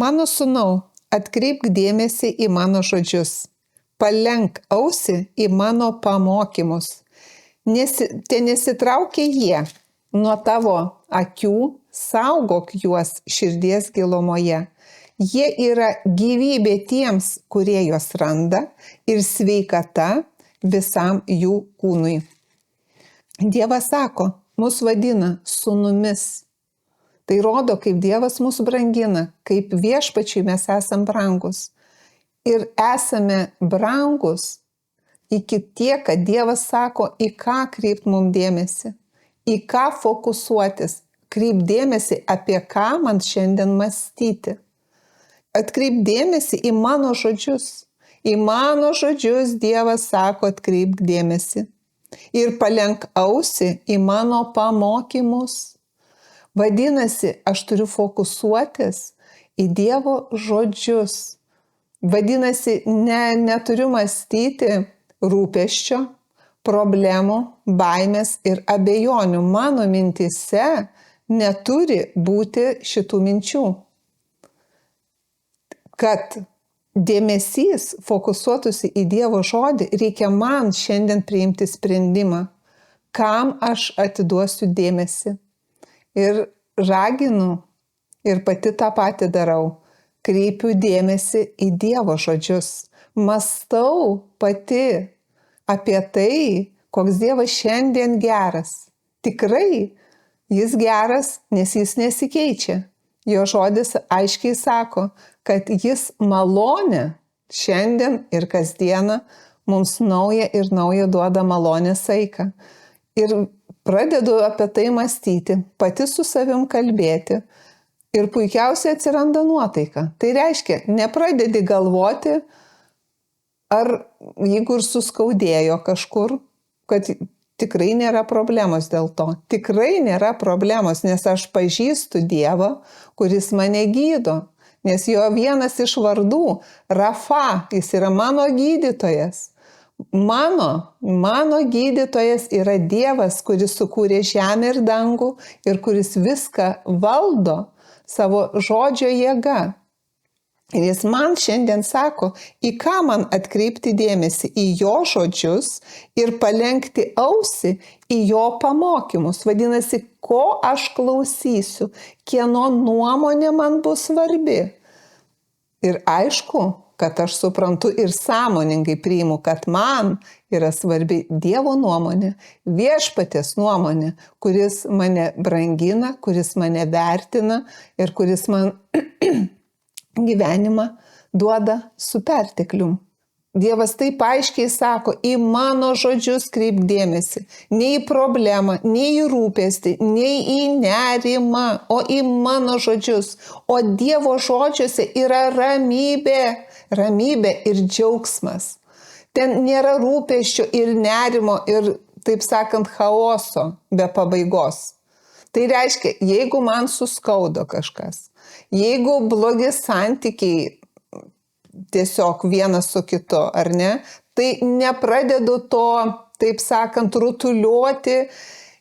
Mano sūnau, atkreipk dėmesį į mano žodžius, palenk ausį į mano pamokymus. Nesitraukia jie nuo tavo akių, saugok juos širdies gilumoje. Jie yra gyvybė tiems, kurie juos randa, ir sveikata visam jų kūnui. Dievas sako, mus vadina sūnumis. Tai rodo, kaip Dievas mus brangina, kaip viešpačiui mes esam brangus. Ir esame brangus iki tiek, kad Dievas sako, į ką kreipt mums dėmesį, į ką fokusuotis, kreipt dėmesį, apie ką man šiandien mąstyti. Atkreip dėmesį į mano žodžius. Į mano žodžius Dievas sako, atkreipk dėmesį. Ir palenk ausį į mano pamokymus. Vadinasi, aš turiu fokusuotis į Dievo žodžius. Vadinasi, neturiu mąstyti rūpesčio, problemų, baimės ir abejonių. Mano mintyse neturi būti šitų minčių. Kad dėmesys fokusuotųsi į Dievo žodį, reikia man šiandien priimti sprendimą, kam aš atiduosiu dėmesį. Ir raginu, ir pati tą patį darau, kreipiu dėmesį į Dievo žodžius. Mąstau pati apie tai, koks Dievas šiandien geras. Tikrai jis geras, nes jis nesikeičia. Jo žodis aiškiai sako, kad jis malonę šiandien ir kasdieną mums naują ir naują duoda malonės saiką. Ir pradedu apie tai mąstyti, pati su savim kalbėti ir puikiausiai atsiranda nuotaika. Tai reiškia, nepradedi galvoti, ar jeigu ir suskaudėjo kažkur, kad tikrai nėra problemos dėl to. Tikrai nėra problemos, nes aš pažįstu Dievą, kuris mane gydo. Nes jo vienas iš vardų, Rafa, jis yra mano gydytojas. Mano gydytojas yra Dievas, kuris sukūrė žemę ir dangų ir kuris viską valdo savo žodžio jėga. Ir jis man šiandien sako, į ką man atkreipti dėmesį, į jo žodžius ir palenkti ausį į jo pamokymus. Vadinasi, ko aš klausysiu, kieno nuomonė man bus svarbi. Ir aišku, kad aš suprantu ir sąmoningai priimu, kad man yra svarbi Dievo nuomonė, viešpaties nuomonė, kuris mane brangina, kuris mane vertina ir kuris man gyvenimą duoda su perteklium. Dievas taip aiškiai sako, į mano žodžius kreipk dėmesį, ne į problemą, ne į rūpestį, ne į nerimą, o į mano žodžius. O Dievo žodžiuose yra ramybė ir džiaugsmas. Ten nėra rūpesčio ir nerimo ir, taip sakant, chaoso be pabaigos. Tai reiškia, jeigu man suskaudo kažkas, jeigu blogi santykiai tiesiog vienas su kitu, ar ne, tai nepradedu to, taip sakant, rutuliuoti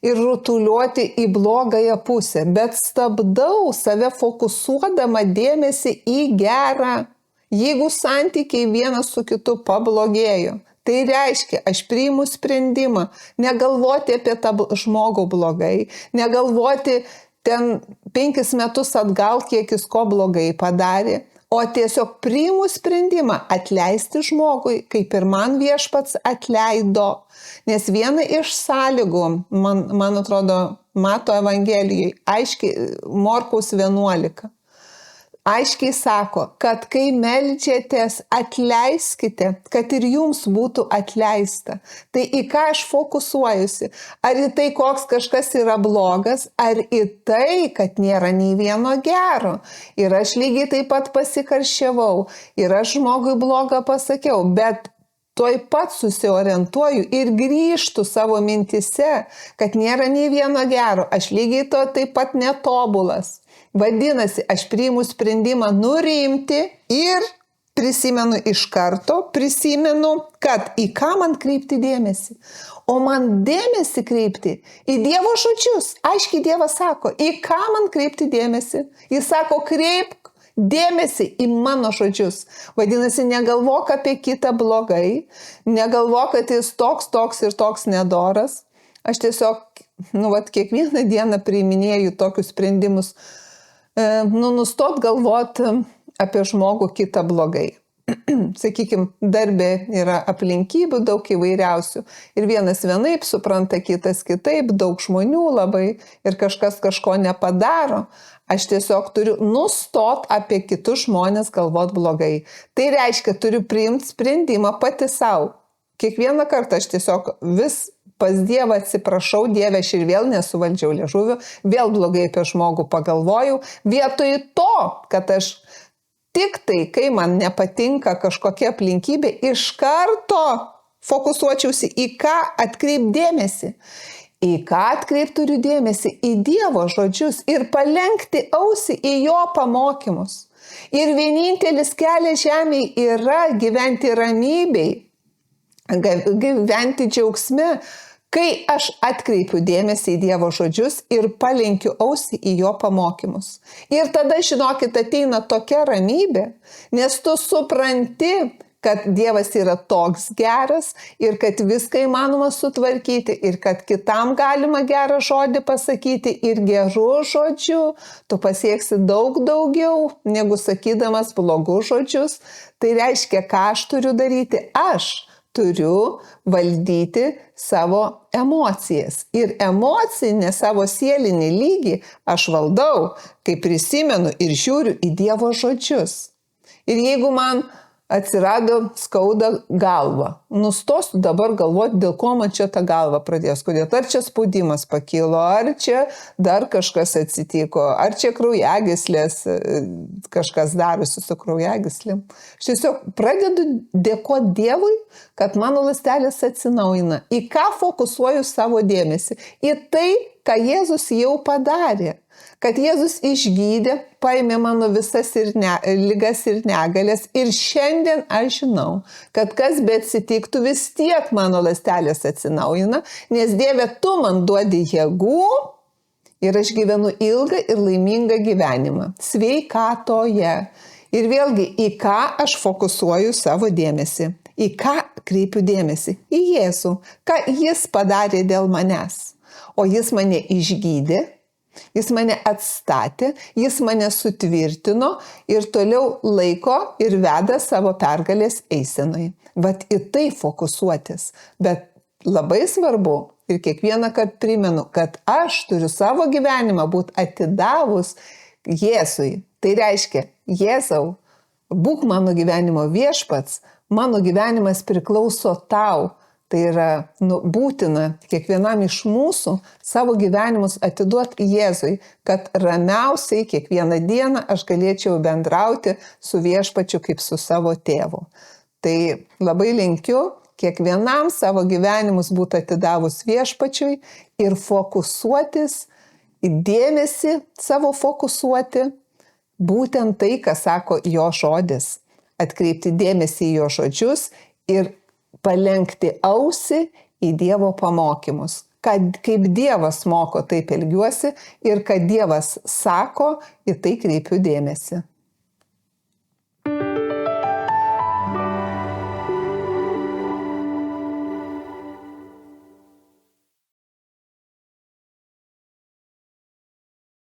į blogąją pusę, bet stabdau save fokusuodama dėmesį į gerą. Jeigu santykiai vienas su kitu pablogėjo, tai reiškia, aš priimu sprendimą negalvoti apie tą žmogų blogai, negalvoti ten 5 metus atgal, kiek jis ko blogai padarė, o tiesiog priimu sprendimą atleisti žmogui, kaip ir man viešpats atleido. Nes viena iš sąlygų, man atrodo, Mato Evangelijai, aiškiai, Morkaus 11, aiškiai sako, kad kai meldžiatės, atleiskite, kad ir jums būtų atleista. Tai į ką aš fokusuojusi? Ar į tai, koks kažkas yra blogas, ar į tai, kad nėra nei vieno gero? Ir aš lygiai taip pat pasikarščiavau, ir aš žmogui blogą pasakiau, bet tuoj pat susiorientuoju ir grįžtu savo mintise, kad nėra nei vieno gero. Aš lygiai to taip pat netobulas. Vadinasi, aš priimu sprendimą nurimti ir prisimenu iš karto, kad į ką man kreipti dėmesį. O man dėmesį kreipti į Dievo žodžius. Aiškiai Dievas sako, į ką man kreipti dėmesį. Jis sako, kreipk dėmesį į mano žodžius. Vadinasi, negalvok apie kitą blogai, negalvok, kad jis toks ir toks nedoras. Aš tiesiog, kiekvieną dieną priiminėju tokius sprendimus, nustot galvot apie žmogų kitą blogai. Sakykime, darbė yra aplinkybių daug įvairiausių ir vienas vienaip supranta, kitas kitaip, daug žmonių labai ir kažkas kažko nepadaro. Aš tiesiog turiu nustot apie kitus žmonės galvot blogai. Tai reiškia, turiu priimti sprendimą pati savo. Kiekvieną kartą aš tiesiog vis pas Dievą atsiprašau, Dieve, aš ir vėl nesuvaldžiau liežuvių, vėl blogai apie žmogų pagalvojau, vietoj to, kad aš tik tai, kai man nepatinka kažkokia aplinkybė, iš karto fokusuočiausi į ką atkreip dėmesį. Į ką atkreip turiu dėmesį? Į Dievo žodžius ir palenkti ausį į jo pamokymus. Ir vienintelis kelias žemėje yra gyventi ramybėj, gyventi džiaugsme, kai aš atkreipiu dėmesį į Dievo žodžius ir palenkiu ausį į jo pamokymus. Ir tada, žinokit, ateina tokia ramybė, nes tu supranti, kad Dievas yra toks geras ir kad viską įmanoma sutvarkyti ir kad kitam galima gerą žodį pasakyti ir gerų žodžių tu pasieksi daug daugiau, negu sakydamas blogus žodžius. Tai reiškia, ką aš turiu daryti? Aš turiu valdyti savo emocijas. Ir emocinį savo sielinį lygį aš valdau, kai prisimenu ir žiūriu į Dievo žodžius. Ir jeigu man atsirado skauda galva, nustosiu dabar galvoti, dėl ko man čia ta galva pradės skaudėti. Ar čia spaudimas pakilo, ar čia dar kažkas atsitiko, ar čia kraujagyslės, kažkas darosi su kraujagyslėm. Aš tiesiog pradedu dėkoti Dievui, kad mano ląstelės atsinaujina. Į ką fokusuoju savo dėmesį? Į tai, ką Jėzus jau padarė. Kad Jėzus išgydė, paėmė mano visas ligas ir negalės ir šiandien aš žinau, kad kas beatsitiktų, vis tiek mano ląstelės atsinaujina, nes Dieve, tu man duodi jėgų ir aš gyvenu ilgą ir laimingą gyvenimą, sveikatoje. Ir vėlgi, į ką aš fokusuoju savo dėmesį, į ką kreipiu dėmesį? Į Jėzų, ką jis padarė dėl manęs, o jis mane išgydė. Jis mane atstatė, jis mane sutvirtino ir toliau laiko ir veda savo pergalės eisenai. Vat į tai fokusuotis. Bet labai svarbu ir kiekvieną kartą primenu, kad aš turiu savo gyvenimą būti atidavus Jėzui. Tai reiškia, Jėzau, būk mano gyvenimo viešpats, mano gyvenimas priklauso tau. Tai yra būtina kiekvienam iš mūsų savo gyvenimus atiduoti Jėzui, kad ramiausiai kiekvieną dieną aš galėčiau bendrauti su viešpačiu kaip su savo tėvu. Tai labai linkiu kiekvienam savo gyvenimus būti atidavus viešpačiui ir fokusuotis, į dėmesį savo fokusuoti, būtent tai, ką sako jo žodis. Atkreipti dėmesį į jo žodžius ir palenkti ausį į Dievo pamokymus. Kaip Dievas moko, taip elgiuosi ir kad Dievas sako, į tai kreipiu dėmesį.